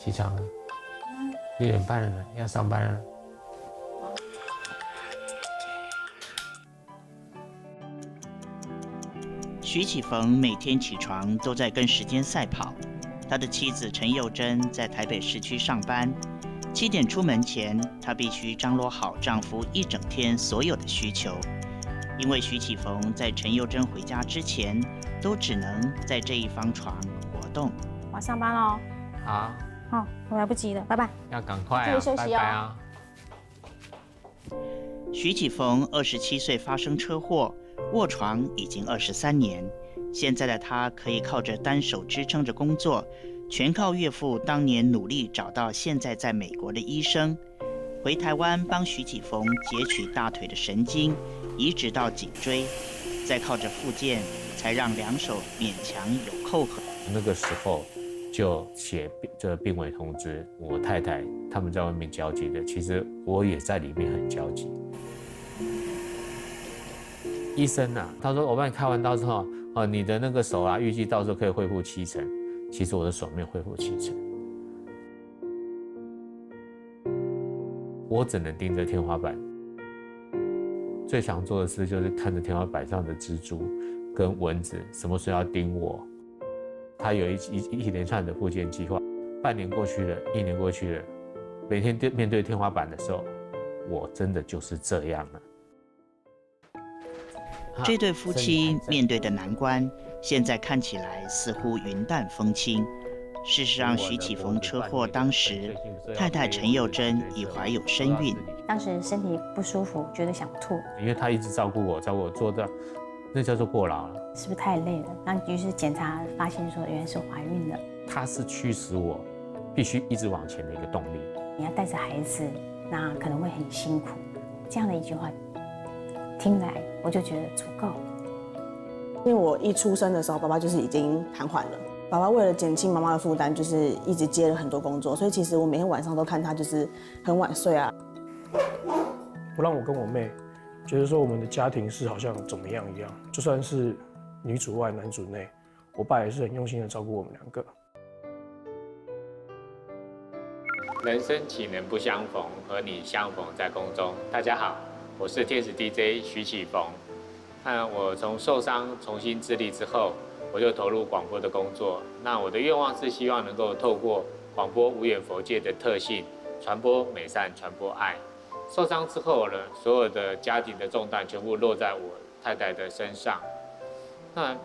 起床了，6点半了，要上班了。徐启逢每天起床都在跟时间赛跑，他的妻子陈佑珍在台北市区上班，7点出门前，她必须张罗好丈夫一整天所有的需求。因为徐启逢在陈佑珍回家之前，都只能在这一方床活动。我要上班喽。好，好，我来不及了，拜拜。要赶快注意休息哦拜拜啊！徐启逢27岁发生车祸，卧床已经23年。现在的他可以靠着单手支撑着工作，全靠岳父当年努力找到现在在美国的医生，回台湾帮徐启逢截取大腿的神经，移植到颈椎，再靠着复健，才让2手勉强有扣合。那个时候就写这病危通知，我太太他们在外面焦急的，其实我也在里面很焦急。医生啊，他说我帮你开完刀之后，你的那个手啊，预计到时候可以恢复70%。其实我的手没有恢复70%，我只能盯着天花板。最想做的事就是看着天花板上的蜘蛛跟蚊子，什么时候要叮我。他有一连串的复健计划，半年过去了，1年过去了，每天面对天花板的时候，我真的就是这样了。这对夫妻面对的难关，现在看起来似乎云淡风轻。事实上，徐启逢车祸当时，太太陈佑珍已怀有身孕。当时身体不舒服，觉得想吐，因为他一直照顾我做到，那叫做过劳了。是不是太累了？那于是检查发现说原来是怀孕了。它是驱使我必须一直往前的一个动力。你要带着孩子，那可能会很辛苦。这样的一句话听来，我就觉得足够。因为我一出生的时候，爸爸就是已经瘫痪了。爸爸为了减轻妈妈的负担，就是一直接了很多工作，所以其实我每天晚上都看他就是很晚睡啊。不让我跟我妹觉得说我们的家庭是好像怎么样一样，就算是女主外男主内，我爸也是很用心的照顾我们2个。人生岂能不相逢，和你相逢在空中。大家好，我是天使 DJ 徐启逢。我从受伤重新自立之后，我就投入广播的工作。那我的愿望是希望能够透过广播无远佛界的特性，传播美善，传播爱。受伤之后呢，所有的家庭的重担全部落在我太太的身上。那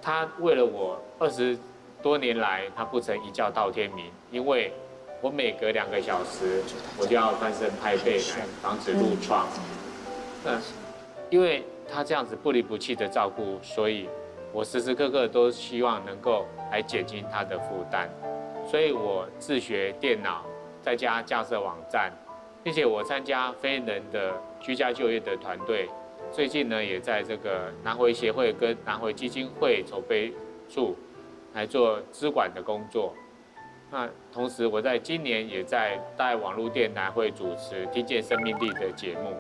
她为了我20多年来，她不曾一觉到天明，因为我每隔2个小时，我就要翻身拍背来防止褥疮。那因为她这样子不离不弃的照顾，所以我时时刻刻都希望能够来减轻她的负担。所以我自学电脑，在家架设网站，并且我参加非人的居家就业的团队。最近呢，也在这个南回协会跟南回基金会筹备处来做资管的工作。那同时，我在今年也在大爱网络电台会主持《听见生命力》的节目。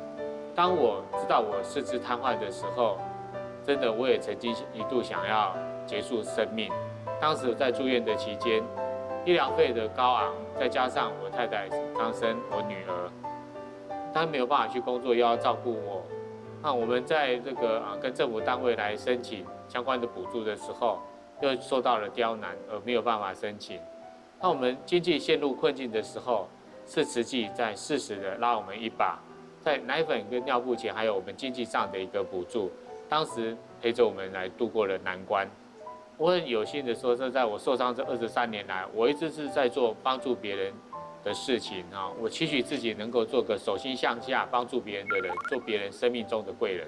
当我知道我四肢瘫痪的时候，真的我也曾经一度想要结束生命。当时在住院的期间，医疗费的高昂，再加上我太太刚生我女儿，她没有办法去工作，又要照顾我。那我们在这个跟政府单位来申请相关的补助的时候，又受到了刁难，而没有办法申请。那我们经济陷入困境的时候，是慈济在适时的拉我们一把，在奶粉跟尿布钱，还有我们经济上的一个补助，当时陪着我们来度过了难关。我很有幸的说，是在我受伤这23年来，我一直是在做帮助别人的事情啊。我期许自己能够做个手心向下帮助别人的人，做别人生命中的贵人。